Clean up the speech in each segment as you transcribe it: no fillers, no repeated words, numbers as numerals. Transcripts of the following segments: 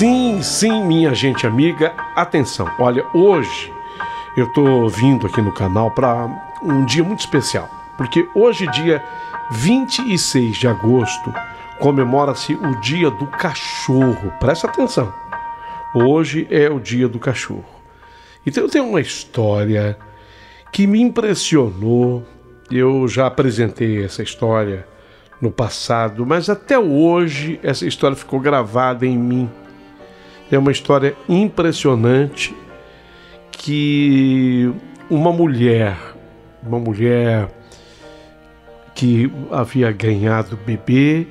Sim, sim, minha gente amiga, atenção. Olha, hoje eu estou vindo aqui no canal para um dia muito especial, porque hoje, dia 26 de agosto, comemora-se o Dia do Cachorro. Presta atenção. Hoje é o Dia do Cachorro. Então eu tenho uma história que me impressionou. Eu já apresentei essa história no passado, mas até hoje essa história ficou gravada em mim. É uma história impressionante que uma mulher que havia ganhado bebê,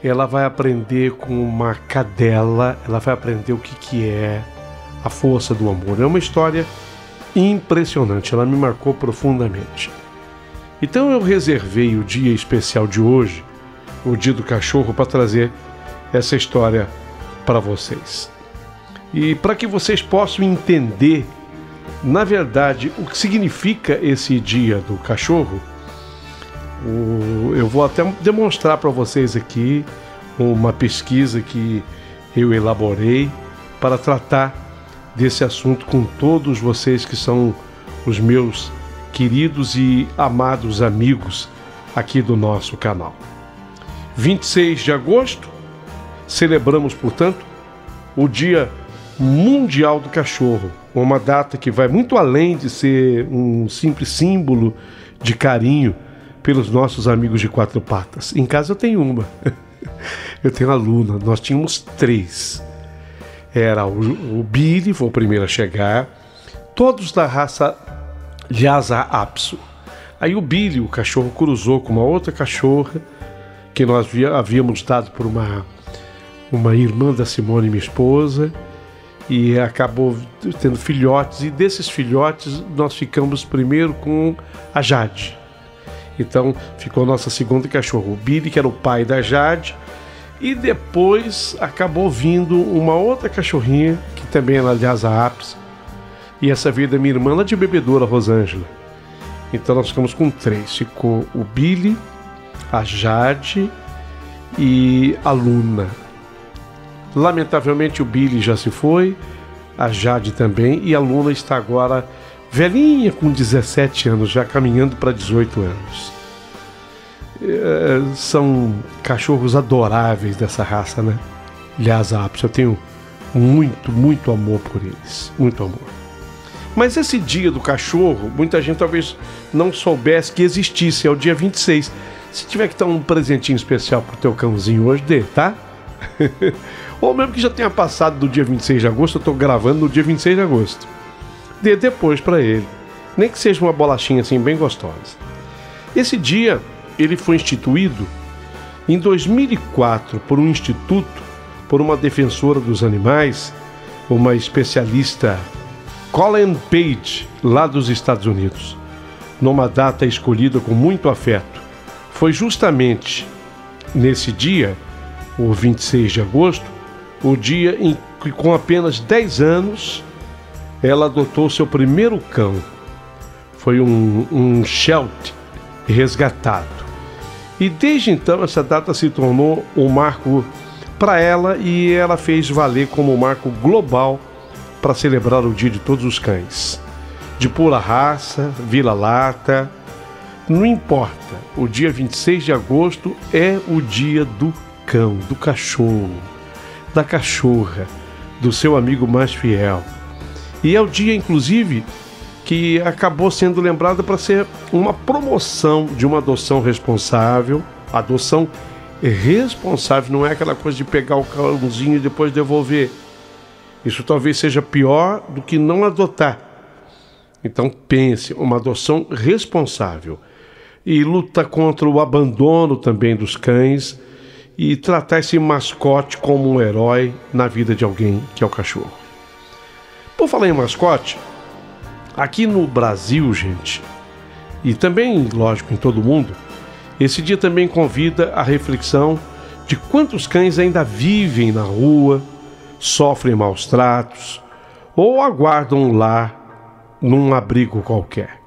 ela vai aprender com uma cadela, ela vai aprender o que é a força do amor. É uma história impressionante, ela me marcou profundamente. Então eu reservei o dia especial de hoje, o Dia do Cachorro, para trazer essa história para vocês. E para que vocês possam entender, na verdade, o que significa esse Dia do Cachorro, eu vou até demonstrar para vocês aqui uma pesquisa que eu elaborei para tratar desse assunto com todos vocês que são os meus queridos e amados amigos aqui do nosso canal. 26 de agosto, celebramos, portanto, o Dia Mundial do Cachorro, uma data que vai muito além de ser um simples símbolo de carinho pelos nossos amigos de quatro patas. Em casa eu tenho uma, eu tenho a Luna, nós tínhamos 3. Era o Billy, foi o primeiro a chegar, todos da raça Lhasa Apso. Aí o Billy, o cachorro, cruzou com uma outra cachorra que nós havíamos dado por uma irmã da Simone, minha esposa, e acabou tendo filhotes, e desses filhotes nós ficamos primeiro com a Jade. Então ficou nossa segunda cachorra, o Billy, que era o pai da Jade, e depois acabou vindo uma outra cachorrinha, que também era Lhasa Apso, e essa veio da minha irmã lá de bebedoura, Rosângela. Então nós ficamos com 3, ficou o Billy, a Jade e a Luna. Lamentavelmente o Billy já se foi, a Jade também, e a Luna está agora velhinha, com 17 anos, já caminhando para 18 anos. São cachorros adoráveis dessa raça, né? Lhasa Apso. Eu tenho muito, muito amor por eles, muito amor. Mas esse Dia do Cachorro, muita gente talvez não soubesse que existisse, é o dia 26. Se tiver que dar um presentinho especial pro teu cãozinho hoje, dê, tá? Ou mesmo que já tenha passado do dia 26 de agosto, eu tô gravando no dia 26 de agosto. Dê depois para ele, nem que seja uma bolachinha assim bem gostosa. Esse dia, ele foi instituído em 2004 por um instituto, por uma defensora dos animais, uma especialista, Colleen Page, lá dos Estados Unidos, numa data escolhida com muito afeto. Foi justamente nesse dia, o 26 de agosto, o dia em que, com apenas 10 anos, ela adotou seu primeiro cão. Foi um Sheltie resgatado. E desde então essa data se tornou um marco para ela, e ela fez valer como um marco global para celebrar o Dia de Todos os Cães. De pura raça, vira-lata, não importa. O dia 26 de agosto é o dia do cão, do cachorro, da cachorra, do seu amigo mais fiel. E é o dia, inclusive, que acabou sendo lembrado para ser uma promoção de uma adoção responsável. Adoção responsável, não é aquela coisa de pegar o cãozinho e depois devolver. Isso talvez seja pior do que não adotar. Então pense, uma adoção responsável. E luta contra o abandono também dos cães, e tratar esse mascote como um herói na vida de alguém, que é o cachorro. Por falar em mascote, aqui no Brasil, gente, e também, lógico, em todo mundo, esse dia também convida a reflexão de quantos cães ainda vivem na rua, sofrem maus tratos ou aguardam um lar num abrigo qualquer.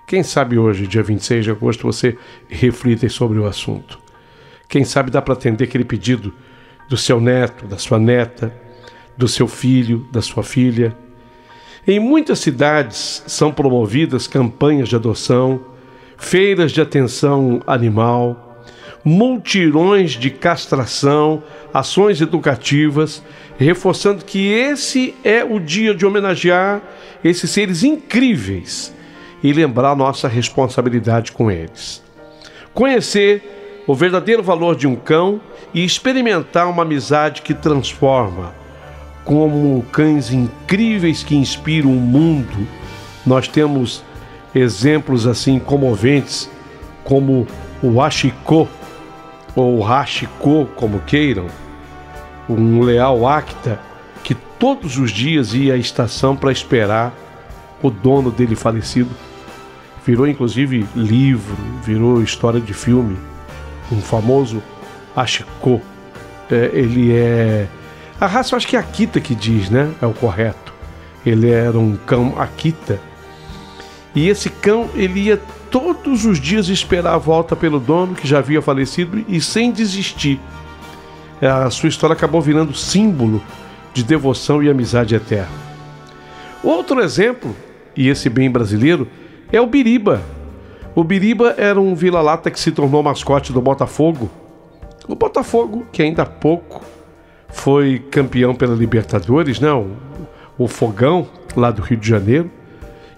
Quem sabe hoje, dia 26 de agosto, você reflita sobre o assunto. Quem sabe dá para atender aquele pedido do seu neto, da sua neta, do seu filho, da sua filha. Em muitas cidades são promovidas campanhas de adoção, feiras de atenção animal, multirões de castração, ações educativas, reforçando que esse é o dia de homenagear esses seres incríveis e lembrar nossa responsabilidade com eles. Conhecer o verdadeiro valor de um cão e experimentar uma amizade que transforma, como cães incríveis que inspiram o mundo. Nós temos exemplos assim comoventes, como o Hachiko, ou Hachiko, como queiram, um leal Akita, que todos os dias ia à estação para esperar o dono dele falecido. Virou inclusive livro, virou história de filme. Um famoso Hachiko. Ele é... A raça, eu acho que é Akita que diz, né? É o correto. Ele era um cão Akita. E esse cão, ele ia todos os dias esperar a volta pelo dono, que já havia falecido, e sem desistir. A sua história acabou virando símbolo de devoção e amizade eterna. Outro exemplo, e esse bem brasileiro, é o Biriba. O Biriba era um vira-lata que se tornou mascote do Botafogo. O Botafogo, que ainda há pouco foi campeão pela Libertadores, né? O Fogão, lá do Rio de Janeiro,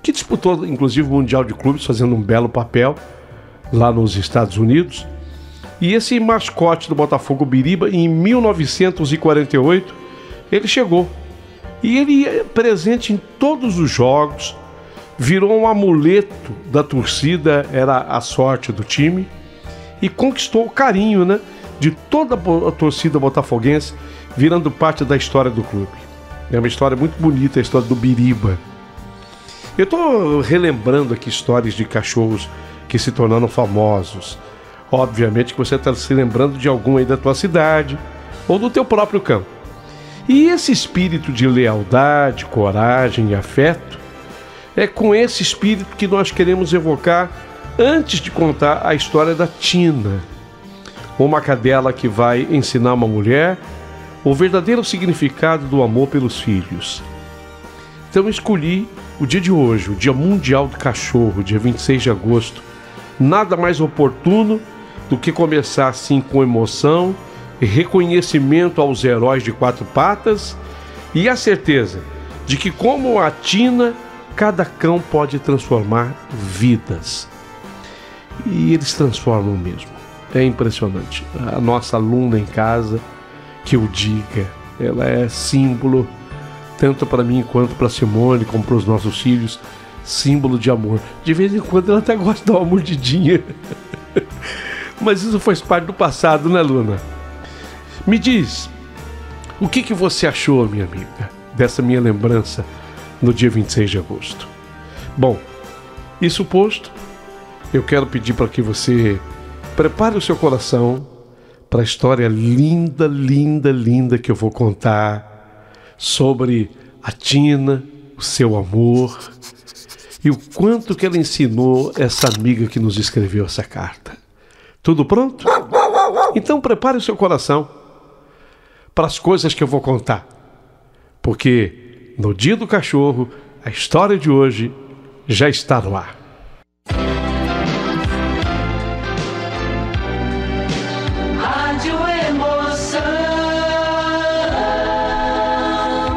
que disputou inclusive o Mundial de Clubes, fazendo um belo papel lá nos Estados Unidos. E esse mascote do Botafogo, Biriba, em 1948, ele chegou. E ele é presente em todos os jogos, virou um amuleto da torcida, era a sorte do time, e conquistou o carinho, né, de toda a torcida botafoguense, virando parte da história do clube. É uma história muito bonita, a história do Biriba. Eu estou relembrando aqui histórias de cachorros que se tornaram famosos. Obviamente que você está se lembrando de algum aí da tua cidade ou do teu próprio cão. E esse espírito de lealdade, coragem e afeto, é com esse espírito que nós queremos evocar antes de contar a história da Tina, uma cadela que vai ensinar uma mulher o verdadeiro significado do amor pelos filhos. Então eu escolhi o dia de hoje, o Dia Mundial do Cachorro, dia 26 de agosto. Nada mais oportuno do que começar assim com emoção e reconhecimento aos heróis de quatro patas e a certeza de que, como a Tina, cada cão pode transformar vidas. E eles transformam mesmo. É impressionante. A nossa aluna em casa, que eu diga, ela é símbolo, tanto para mim quanto para Simone, como para os nossos filhos, símbolo de amor. De vez em quando ela até gosta de dar uma mordidinha. Mas isso faz parte do passado, né, Luna? Me diz, o que você achou, minha amiga, dessa minha lembrança no dia 26 de agosto? Bom, isso posto, eu quero pedir para que você prepare o seu coração para a história linda, linda, linda que eu vou contar sobre a Tina, o seu amor e o quanto que ela ensinou essa amiga que nos escreveu essa carta. Tudo pronto? Então prepare o seu coração para as coisas que eu vou contar, porque no Dia do Cachorro, a história de hoje já está no ar. Rádio Emoção,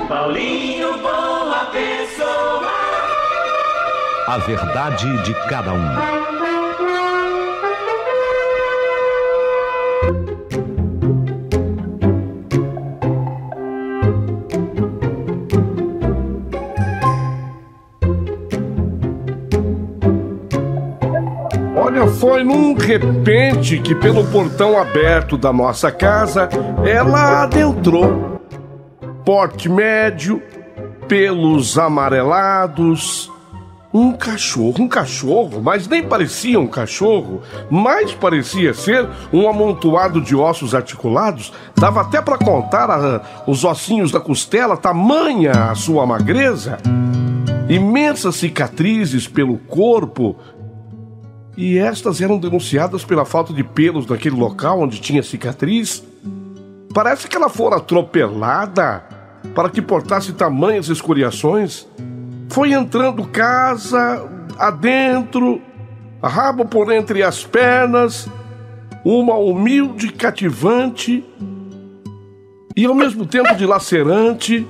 Paulinho Boa Pessoa. A verdade de cada um. Olha, foi num repente que pelo portão aberto da nossa casa ela adentrou. Porte médio, pelos amarelados. Um cachorro, mas nem parecia um cachorro, mais parecia ser um amontoado de ossos articulados. Dava até para contar os ossinhos da costela, tamanha a sua magreza. Imensas cicatrizes pelo corpo. E estas eram denunciadas pela falta de pelos naquele local onde tinha cicatriz. Parece que ela fora atropelada. para que portasse tamanhas escoriações? Foi entrando casa adentro, rabo por entre as pernas, uma humilde cativante e ao mesmo tempo dilacerante.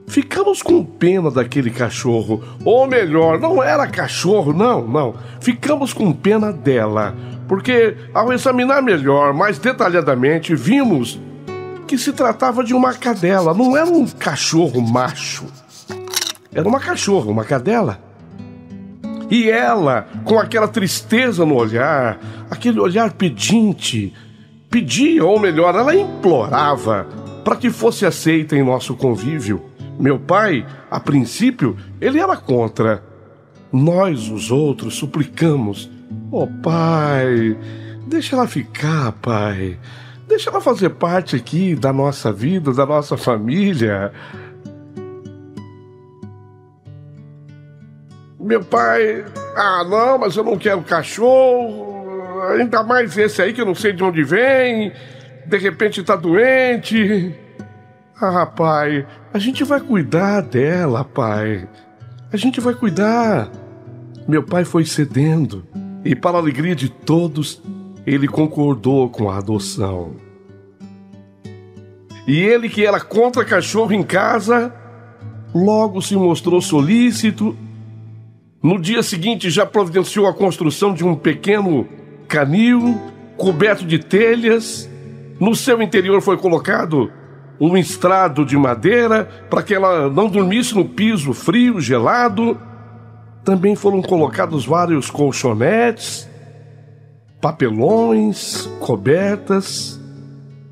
Ficamos com pena daquele cachorro, ou melhor, não era cachorro, não. Ficamos com pena dela, porque ao examinar melhor, mais detalhadamente, vimos que se tratava de uma cadela, não era um cachorro macho. Era uma cachorra, uma cadela. E ela, com aquela tristeza no olhar, aquele olhar pedinte, pedia, ou melhor, ela implorava para que fosse aceita em nosso convívio. Meu pai, a princípio, ele era contra. Nós, os outros, suplicamos: "Oh, pai, deixa ela ficar, pai. Deixa ela fazer parte aqui da nossa vida, da nossa família." Meu pai: "Ah, não, mas eu não quero cachorro. Ainda mais esse aí que eu não sei de onde vem. De repente tá doente." "Ah, pai, a gente vai cuidar dela, pai. A gente vai cuidar." Meu pai foi cedendo e, para a alegria de todos, ele concordou com a adoção. E ele, que era contra cachorro em casa, logo se mostrou solícito. No dia seguinte já providenciou a construção de um pequeno canil coberto de telhas. No seu interior foi colocado um estrado de madeira para que ela não dormisse no piso frio, gelado. Também foram colocados vários colchonetes, papelões, cobertas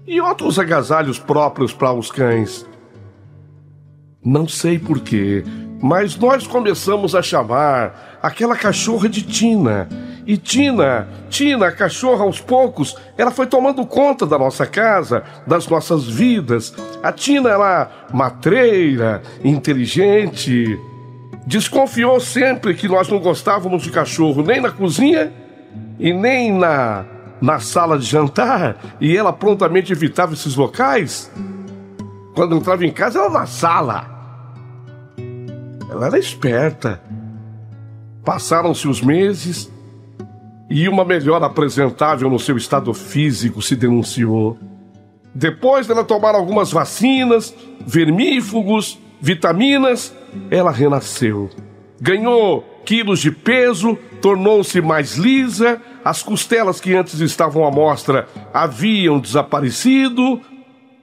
e outros agasalhos próprios para os cães. Não sei porquê, mas nós começamos a chamar aquela cachorra de Tina. E Tina, a cachorra, aos poucos, ela foi tomando conta da nossa casa, das nossas vidas. A Tina era matreira, inteligente. Desconfiou sempre que nós não gostávamos de cachorro, nem na cozinha e nem na sala de jantar. E ela prontamente evitava esses locais. Quando entrava em casa, era na sala. Ela era esperta. Passaram-se os meses e uma melhora apresentável no seu estado físico se denunciou. Depois dela tomar algumas vacinas, vermífugos, vitaminas, ela renasceu. Ganhou quilos de peso, tornou-se mais lisa, as costelas que antes estavam à mostra haviam desaparecido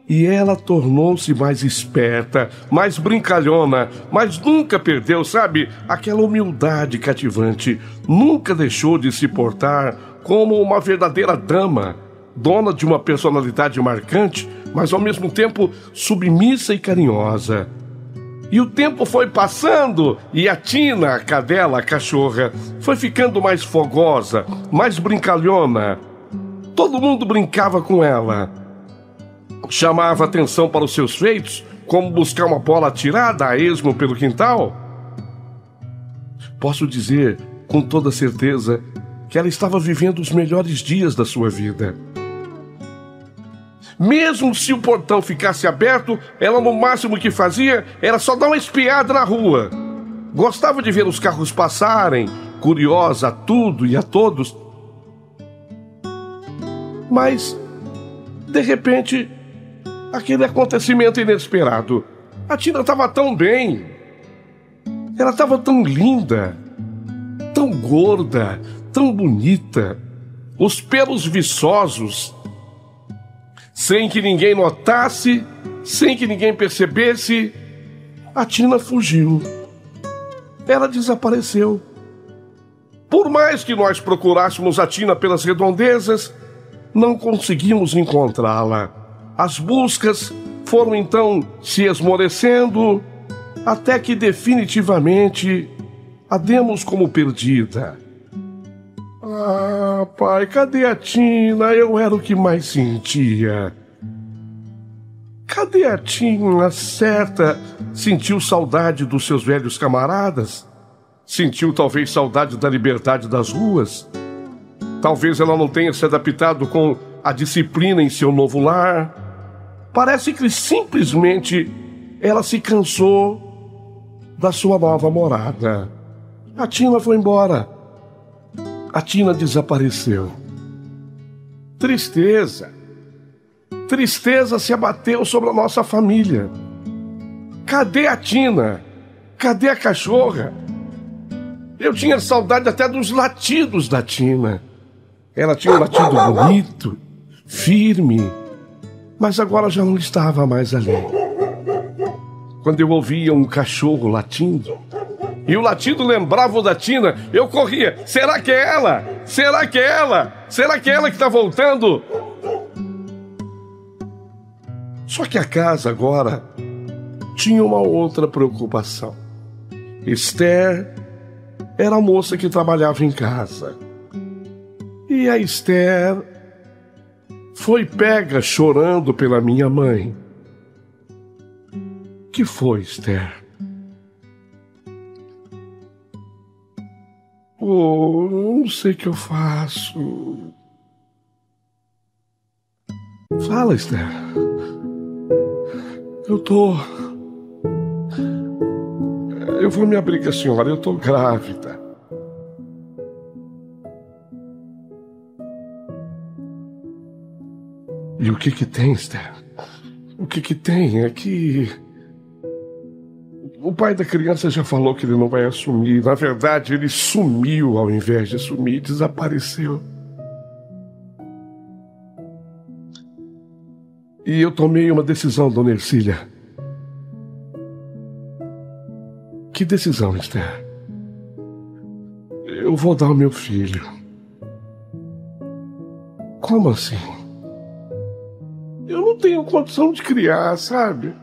e ela tornou-se mais esperta, mais brincalhona, mas nunca perdeu, sabe, aquela humildade cativante. Nunca deixou de se portar como uma verdadeira dama, dona de uma personalidade marcante, mas ao mesmo tempo submissa e carinhosa. E o tempo foi passando e a Tina, a cadela, a cachorra, foi ficando mais fogosa, mais brincalhona. Todo mundo brincava com ela. Chamava atenção para os seus feitos, como buscar uma bola atirada a esmo pelo quintal. Posso dizer com toda certeza que ela estava vivendo os melhores dias da sua vida. Mesmo se o portão ficasse aberto, ela no máximo que fazia era só dar uma espiada na rua. Gostava de ver os carros passarem, curiosa a tudo e a todos. Mas, de repente, aquele acontecimento inesperado. A Tina estava tão bem. Ela estava tão linda, tão gorda, tão bonita. Os pelos viçosos. Sem que ninguém notasse, sem que ninguém percebesse, a Tina fugiu. Ela desapareceu. Por mais que nós procurássemos a Tina pelas redondezas, não conseguimos encontrá-la. As buscas foram então se esmorecendo, até que definitivamente a demos como perdida. Ah, pai, cadê a Tina? Eu era o que mais sentia. Cadê a Tina? Certa, sentiu saudade dos seus velhos camaradas? Sentiu talvez saudade da liberdade das ruas? Talvez ela não tenha se adaptado com a disciplina em seu novo lar. Parece que simplesmente ela se cansou da sua nova morada. A Tina foi embora. A Tina desapareceu. Tristeza. Tristeza se abateu sobre a nossa família. Cadê a Tina? Cadê a cachorra? Eu tinha saudade até dos latidos da Tina. Ela tinha um latido bonito, firme, mas agora já não estava mais ali. Quando eu ouvia um cachorro latindo, e o latido lembrava o da Tina, eu corria. Será que é ela? Será que é ela? Será que é ela que está voltando? Só que a casa agora tinha uma outra preocupação. Esther era a moça que trabalhava em casa. E a Esther foi pega chorando pela minha mãe. Que foi, Esther? Oh, eu não sei o que eu faço. Fala, Esther. Eu vou me abrir com a senhora, eu tô grávida. E o que tem, Esther? O que tem é que o pai da criança já falou que ele não vai assumir. Na verdade, ele sumiu ao invés de assumir, desapareceu. E eu tomei uma decisão, dona Ercília. Que decisão, Esther? Eu vou dar o meu filho. Como assim? Eu não tenho condição de criar, sabe?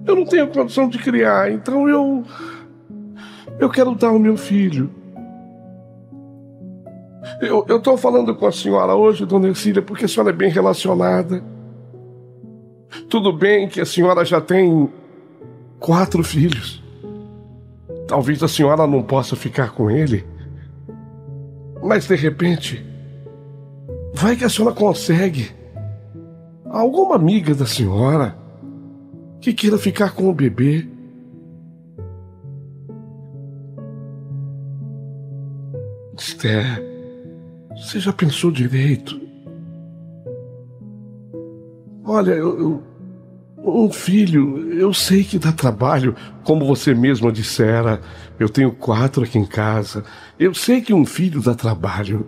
Eu não tenho condição de criar, então eu quero dar o meu filho. Eu estou falando com a senhora hoje, dona Ercília, porque a senhora é bem relacionada. Tudo bem que a senhora já tem 4 filhos. Talvez a senhora não possa ficar com ele. Mas, de repente, vai que a senhora consegue alguma amiga da senhora que queira ficar com o bebê. Esther, você já pensou direito? Olha, um filho, eu sei que dá trabalho, como você mesma dissera. Eu tenho 4 aqui em casa. Eu sei que um filho dá trabalho.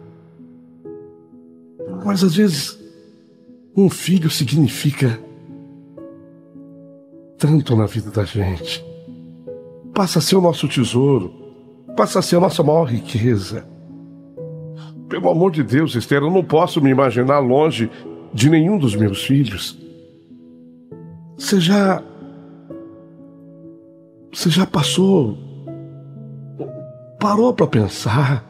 Mas às vezes, um filho significa tanto na vida da gente. Passa a ser o nosso tesouro. Passa a ser a nossa maior riqueza. Pelo amor de Deus, Esther, eu não posso me imaginar longe de nenhum dos meus filhos. Você já parou para pensar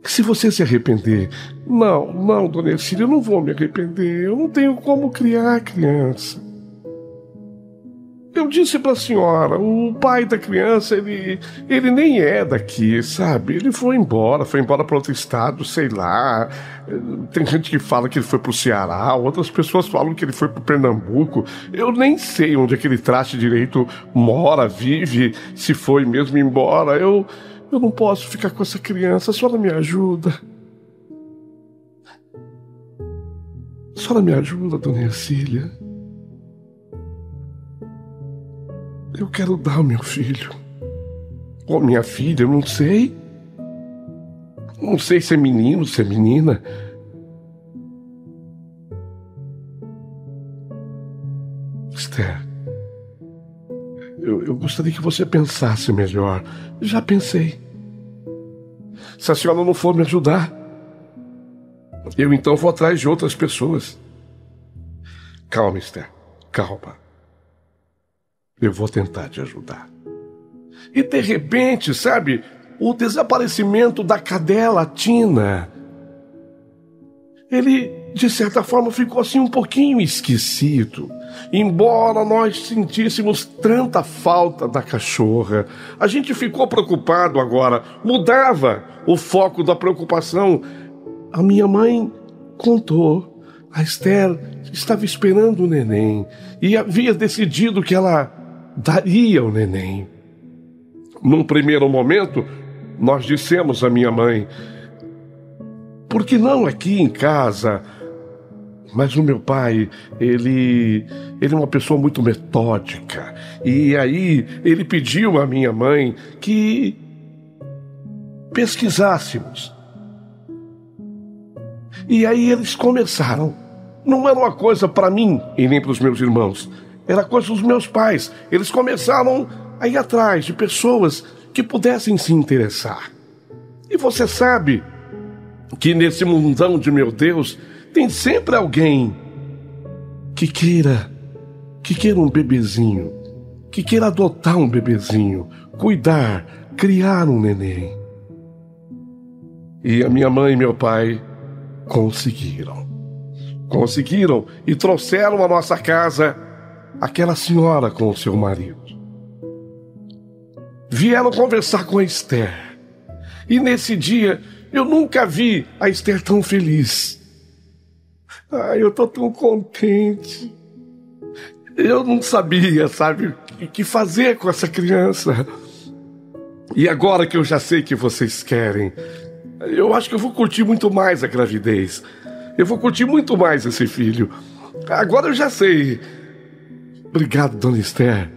que se você se arrepender... Não, dona Ercília, eu não vou me arrepender. Eu não tenho como criar a criança. Eu disse para a senhora, o pai da criança, ele nem é daqui, sabe? Ele foi embora para outro estado, sei lá. Tem gente que fala que ele foi para o Ceará, outras pessoas falam que ele foi para Pernambuco. Eu nem sei onde aquele traste direito mora, vive, se foi mesmo embora. Eu não posso ficar com essa criança, a senhora me ajuda. A senhora me ajuda, dona Ercília. Eu quero dar o meu filho. Ou minha filha, eu não sei. Não sei se é menino, se é menina. Esther, eu gostaria que você pensasse melhor. Já pensei. Se a senhora não for me ajudar, eu então vou atrás de outras pessoas. Calma, Esther, calma. Eu vou tentar te ajudar. E de repente, sabe, o desaparecimento da cadela Tina, ele, de certa forma, ficou assim um pouquinho esquecido. Embora nós sentíssemos tanta falta da cachorra, a gente ficou preocupado agora, mudava o foco da preocupação. A minha mãe contou A Esther estava esperando o neném e havia decidido que ela daria o neném. Num primeiro momento, nós dissemos à minha mãe: por que não aqui em casa? Mas o meu pai, ele é uma pessoa muito metódica. E aí ele pediu à minha mãe que pesquisássemos. E aí eles começaram. Não era uma coisa para mim e nem para os meus irmãos. Era coisa dos meus pais. Eles começaram a ir atrás de pessoas que pudessem se interessar. E você sabe que nesse mundão de meu Deus tem sempre alguém que queira um bebezinho, que queira adotar um bebezinho, cuidar, criar um neném. E a minha mãe e meu pai conseguiram e trouxeram à nossa casa aquela senhora com o seu marido. Vieram conversar com a Esther. E nesse dia eu nunca vi a Esther tão feliz. Ai, eu tô tão contente. Eu não sabia, sabe, o que fazer com essa criança. E agora que eu já sei que vocês querem, eu acho que eu vou curtir muito mais a gravidez. Eu vou curtir muito mais esse filho. Agora eu já sei. Obrigado, dona Esther.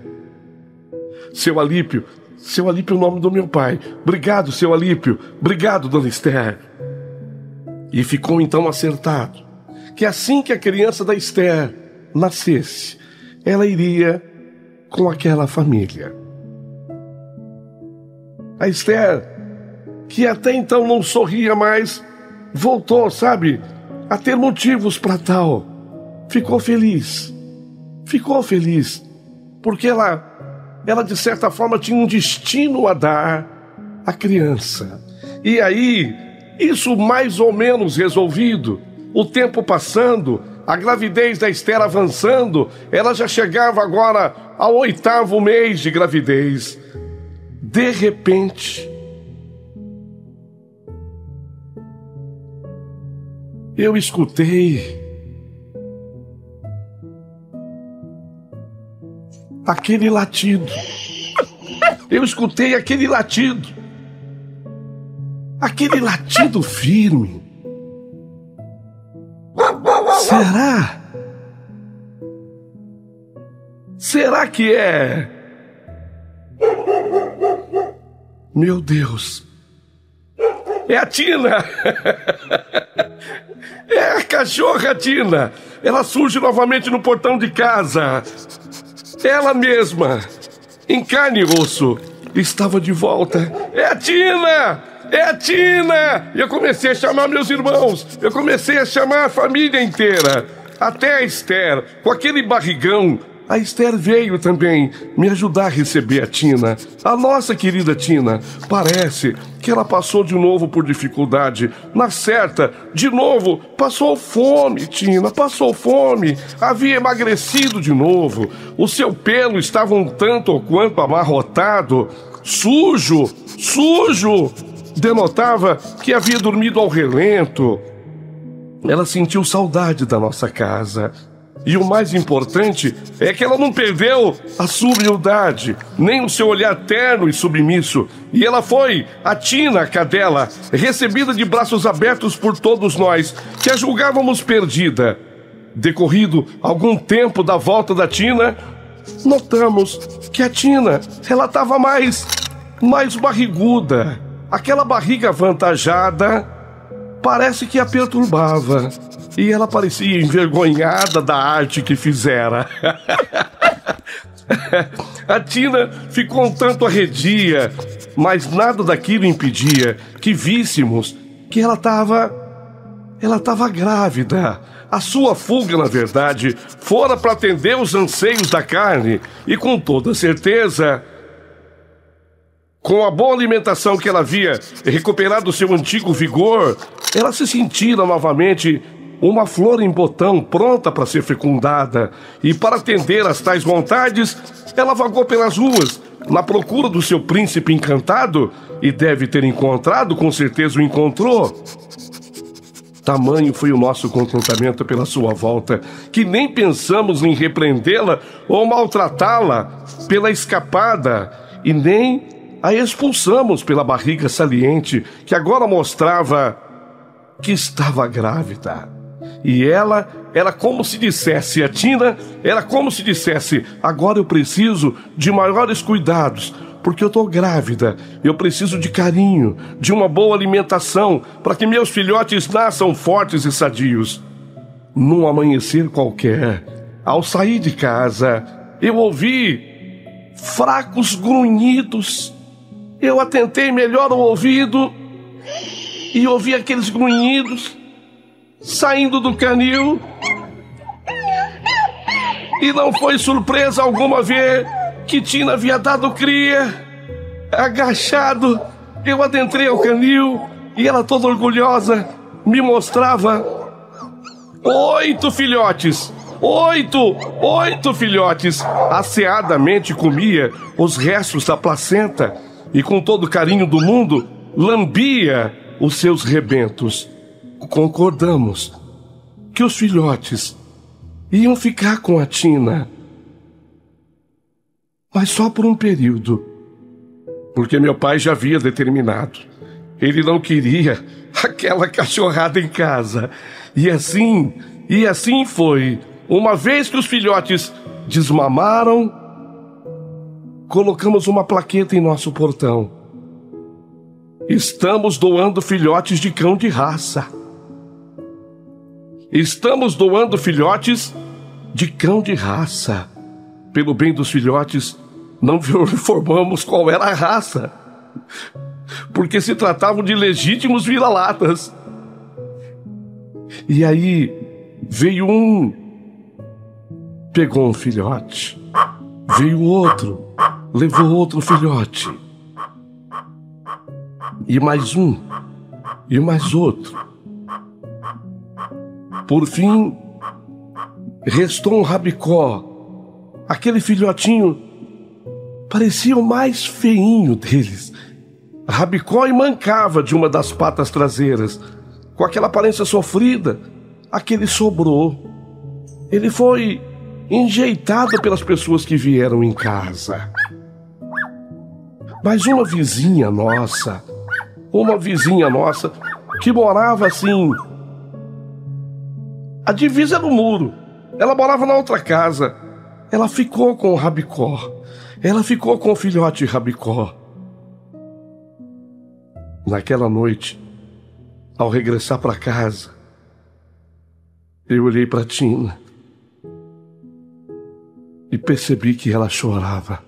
Seu Alípio é o nome do meu pai. Obrigado, seu Alípio. Obrigado, dona Esther. E ficou então acertado que assim que a criança da Esther nascesse, ela iria com aquela família. A Esther, que até então não sorria mais, voltou, sabe, a ter motivos para tal. Ficou feliz, porque ela de certa forma tinha um destino a dar à criança. E aí, isso mais ou menos resolvido, o tempo passando, a gravidez da Esther avançando, ela já chegava agora ao 8º mês de gravidez. De repente, eu escutei aquele latido. Aquele latido firme. Será que é? Meu Deus. É a Tina. É a cachorra Tina. Ela surge novamente no portão de casa. Ela mesma, em carne e osso, estava de volta. É a Tina! É a Tina! E eu comecei a chamar meus irmãos. Eu comecei a chamar a família inteira. Até a Esther, com aquele barrigão. A Esther veio também me ajudar a receber a Tina. A nossa querida Tina. Parece que ela passou de novo por dificuldade. Na certa, de novo, passou fome, Tina. Passou fome. Havia emagrecido de novo. O seu pelo estava um tanto ou quanto amarrotado. Sujo. Denotava que havia dormido ao relento. Ela sentiu saudade da nossa casa. E o mais importante é que ela não perdeu a sua humildade, nem o seu olhar terno e submisso. E ela foi, a Tina, a cadela, recebida de braços abertos por todos nós, que a julgávamos perdida. Decorrido algum tempo da volta da Tina, notamos que a Tina, ela estava mais barriguda. Aquela barriga avantajada parece que a perturbava. E ela parecia envergonhada da arte que fizera. A Tina ficou um tanto arredia, mas nada daquilo impedia que víssemos que ela estava grávida. A sua fuga, na verdade, fora para atender os anseios da carne. E com toda certeza, com a boa alimentação que ela havia recuperado o seu antigo vigor, ela se sentira novamente uma flor em botão pronta para ser fecundada. E para atender às tais vontades, ela vagou pelas ruas, na procura do seu príncipe encantado, e deve ter encontrado, com certeza o encontrou. Tamanho foi o nosso contentamento pela sua volta, que nem pensamos em repreendê-la ou maltratá-la pela escapada, e nem a expulsamos pela barriga saliente, que agora mostrava que estava grávida. E ela era como se dissesse, a Tina era como se dissesse: agora eu preciso de maiores cuidados, porque eu estou grávida, eu preciso de carinho, de uma boa alimentação, para que meus filhotes nasçam fortes e sadios. Num amanhecer qualquer, ao sair de casa, eu ouvi fracos grunhidos. Eu atentei melhor o ouvido e ouvi aqueles grunhidos saindo do canil. E não foi surpresa alguma ver que Tina havia dado cria. Agachado, eu adentrei ao canil e ela, toda orgulhosa, me mostrava 8 filhotes. 8 filhotes. Asseadamente comia os restos da placenta e, com todo o carinho do mundo, lambia os seus rebentos. Concordamos que os filhotes iam ficar com a Tina, mas só por um período, porque meu pai já havia determinado. Ele não queria aquela cachorrada em casa. E assim foi. Uma vez que os filhotes desmamaram, colocamos uma plaqueta em nosso portão: estamos doando filhotes de cão de raça. Estamos doando filhotes de cão de raça. Pelo bem dos filhotes, não informamos qual era a raça, porque se tratavam de legítimos vira-latas. E aí veio um, pegou um filhote. Veio outro, levou outro filhote. E mais um, e mais outro. Por fim, restou um rabicó. Aquele filhotinho parecia o mais feinho deles. Rabicó e mancava de uma das patas traseiras. Com aquela aparência sofrida, aquele sobrou. Ele foi enjeitado pelas pessoas que vieram em casa. Mas uma vizinha nossa que morava assim, a divisa era o muro. Ela morava na outra casa. Ela ficou com o rabicó. Ela ficou com o filhote rabicó. Naquela noite, ao regressar para casa, eu olhei para Tina e percebi que ela chorava.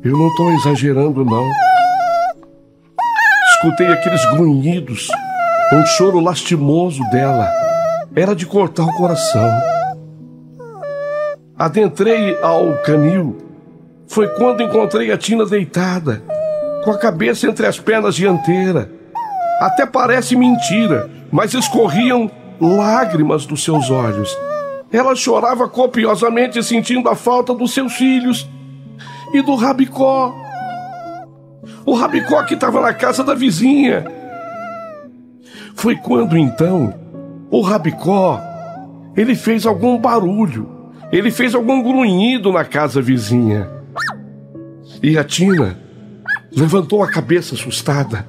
Eu não estou exagerando, não. Escutei aqueles grunhidos, um choro lastimoso dela. Era de cortar o coração. Adentrei ao canil. Foi quando encontrei a Tina deitada, com a cabeça entre as pernas dianteiras. Até parece mentira, mas escorriam lágrimas dos seus olhos. Ela chorava copiosamente, sentindo a falta dos seus filhos e do rabicó. O rabicó que estava na casa da vizinha. Foi quando, então, o rabicó, ele fez algum barulho. Ele fez algum grunhido na casa vizinha. E a Tina levantou a cabeça assustada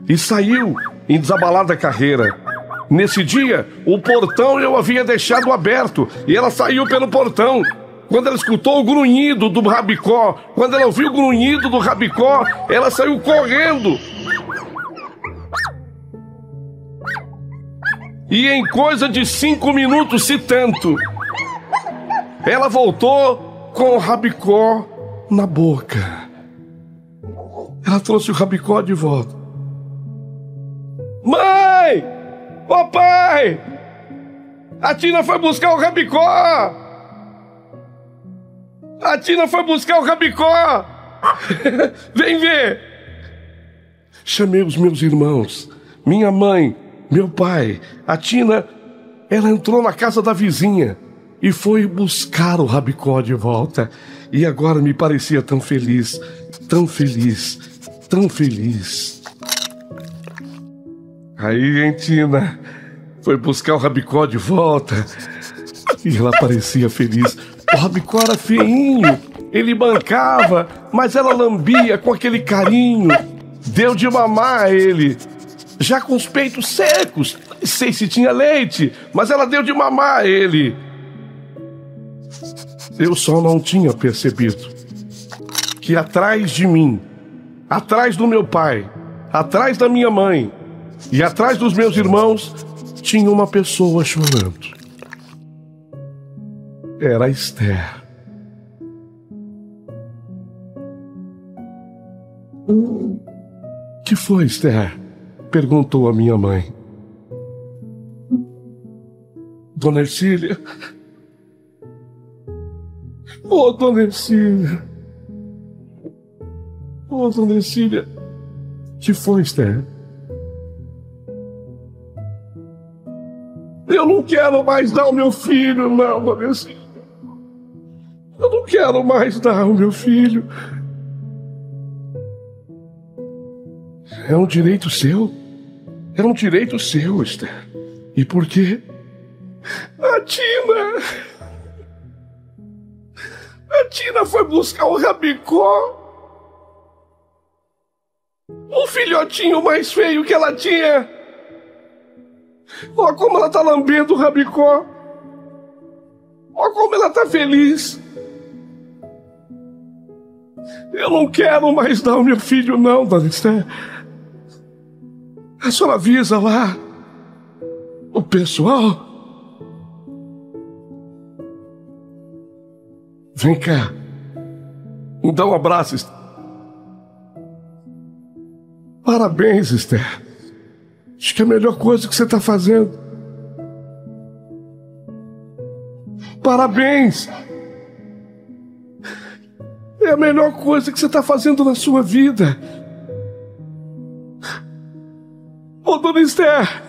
e saiu em desabalada carreira. Nesse dia, o portão eu havia deixado aberto e ela saiu pelo portão. Quando ela escutou o grunhido do rabicó, quando ela ouviu o grunhido do rabicó, ela saiu correndo. E em coisa de 5 minutos, se tanto, ela voltou com o rabicó na boca. Ela trouxe o rabicó de volta. Mãe! Papai! A Tina foi buscar o rabicó! A Tina foi buscar o rabicó! Vem ver! Chamei os meus irmãos, minha mãe, meu pai. A Tina, ela entrou na casa da vizinha e foi buscar o rabicó de volta. E agora me parecia tão feliz, tão feliz, tão feliz. Aí, hein, Tina? Foi buscar o Rabicó de volta. E ela parecia feliz. O Rabicó era feinho. Ele bancava, mas ela lambia com aquele carinho. Deu de mamar a ele. Já com os peitos secos. Não sei se tinha leite, mas ela deu de mamar a ele. Eu só não tinha percebido que atrás de mim, atrás do meu pai, atrás da minha mãe e atrás dos meus irmãos, tinha uma pessoa chorando. Era a Esther. Que foi, Esther? Perguntou a minha mãe. Dona Ercília. Oh, Dona Ercília. Oh, Dona Ercília. Que foi, Esther? Eu não quero mais dar o meu filho, não, Dona Ercília. Eu não quero mais dar o meu filho. É um direito seu. É um direito seu, Esther. E por quê? A Tina foi buscar o Rabicó. Um filhotinho mais feio que ela tinha. Olha como ela tá lambendo o Rabicó. Olha como ela tá feliz. Eu não quero mais dar o meu filho, não, Dona Esther. A senhora avisa lá o pessoal. Vem cá. Me dá um abraço, Esther. Parabéns, Esther. Acho que é a melhor coisa que você está fazendo. Parabéns. É a melhor coisa que você está fazendo na sua vida. Ô, Dona Esther.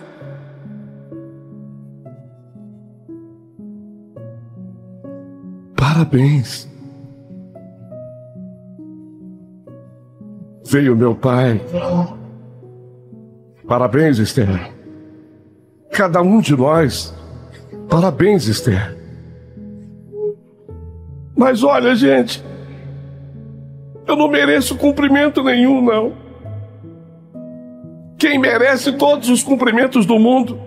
Parabéns. Veio meu pai. Parabéns, Esther. Cada um de nós. Parabéns, Esther. Mas olha, gente, eu não mereço cumprimento nenhum, não. Quem merece todos os cumprimentos do mundo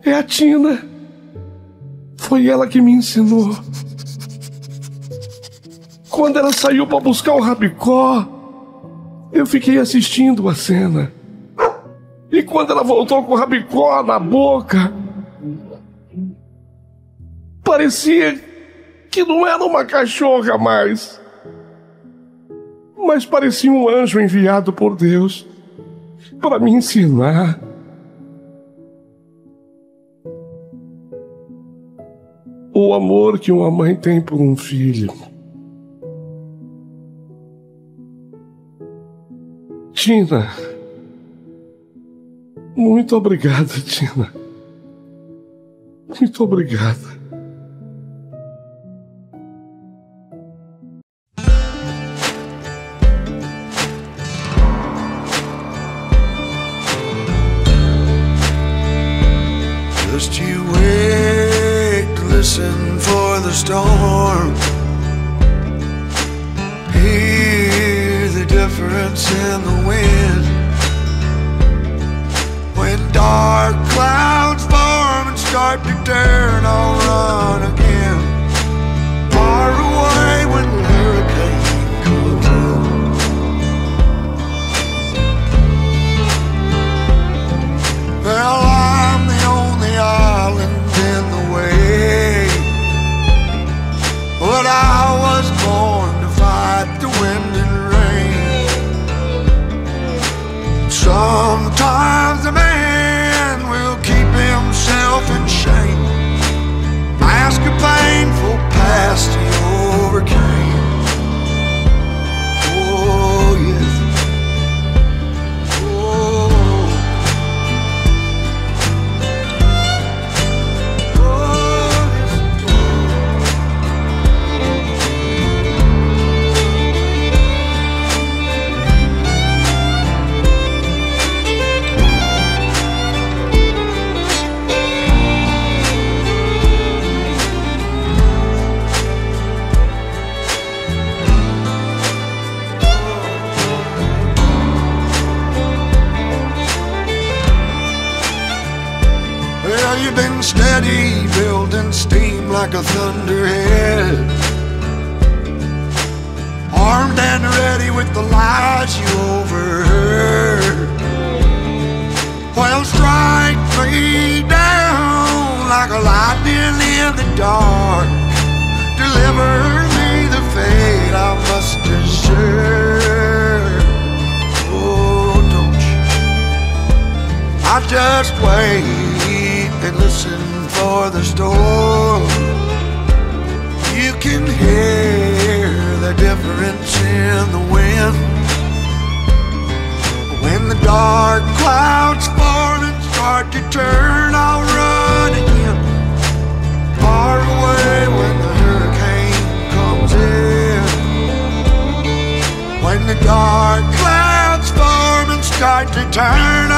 é a Tina. Foi ela que me ensinou. Quando ela saiu para buscar o Rabicó, eu fiquei assistindo a cena. E quando ela voltou com o Rabicó na boca, parecia que não era uma cachorra mais, mas parecia um anjo enviado por Deus para me ensinar. O amor que uma mãe tem por um filho. Tina, muito obrigada, Tina. Muito obrigada. Just you wait, listen for the storm. Hear the difference in the wind. When dark clouds form and start to turn, I'll run again. Far away when hurricane comes in. Well, I'm the only island in the way, but I was born to fight the wind and rain. Sometimes a man will keep himself in shame, mask Well, you've been steady, building steam like a thunderhead, armed and ready with the lies you overheard. Well, strike me down like a lightning in the dark, deliver me the fate I must deserve. Oh, don't you? I just wait and listen for the storm. You can hear the difference in the wind. When the dark clouds form and start to turn, I'll run again, far away when the hurricane comes in. When the dark clouds form and start to turn,